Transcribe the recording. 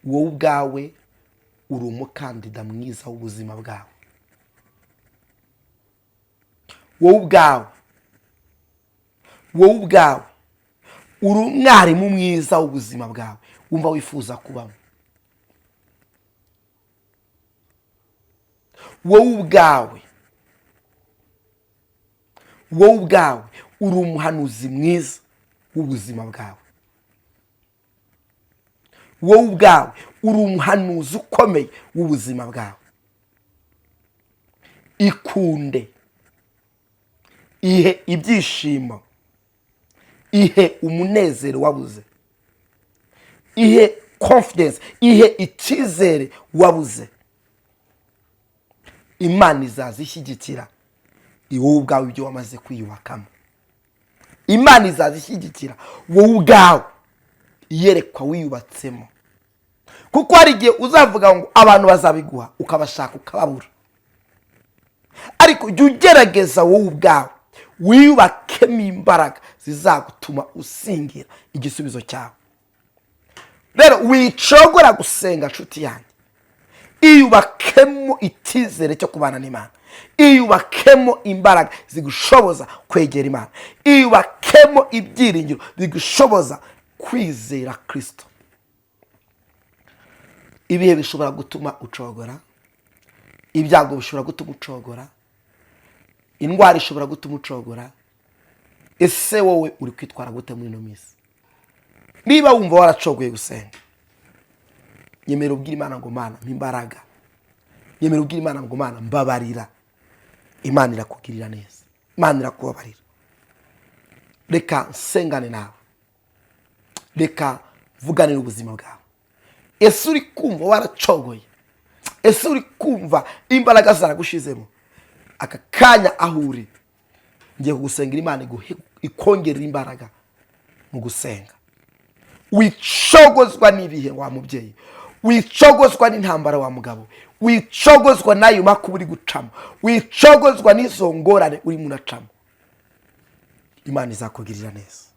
wowe ubwawe uri umukandida mwiza w'ubuzima bwawe. wowe ubwawe uri umwarimu mwiza w'ubuzima bwawe wumva wifuza kubamo. wowe ubwawe uri umuhanuzi mwiza w'ubuzima bwawe. wowe ubwawe uri umuhanuzi ukomeye w'ubuzima bwawe. ikunde, ihe ibyishimo, ihe umunezero wabuze, ihe confidence, ihe icyizere wabuze. Imana izazishyigikira wowe ubwawe ibyo wamaze kwiyubakamo. Imana izazishyigikira wowe ubwawe yerekwa wiyubatsemo. kuko hari igihe uzavuga ngo abantu bazabiguha ukabashaka ukababura, ariko jya ugerageza wowe ubwawe wiyubakemo imbaraga zizagutuma usingira igisubizo cyawe. rero wicogora gusenga nshuti yanjye, iyubakemo icyizere cyo kubana n'Imana, iyubakemo imbaraga zigushoboza kwegera Imana, iyubakemo ibyiringiro bigushoboza kwizera Kristo. ibihe bishobora gutuma ucogora, ibyago bishobora gutuma ucogora, indwara ishobora gutuma ucogora. ese wowe uri kwitwara gute muri ino minsi? niba wumva waracogoye gusenga, nyemera ubwira Imana ngo Mana mpimbaraga, nyemera ubwira Imana ngo Mana mbabarira. Imana irakugirira neza, Imana irakubabarira. reka nsengane nawe, reka vuganira ubuzima bwawe. ese uri kumva waracogoye? ese uri kumva imbaraga zaragushizemo? aka kanya aho uri ngiye kugusengera Imana ikongerera imbaraga mu gusenga. wicogozwa n'ibihe wa mubyeyi, wicogozwa n'intambara wa mugabo, wicogozwa n'ayo makuba uri gucamo, wicogozwa n'izo ngorane uri munacamo. Imana izakugirira neza.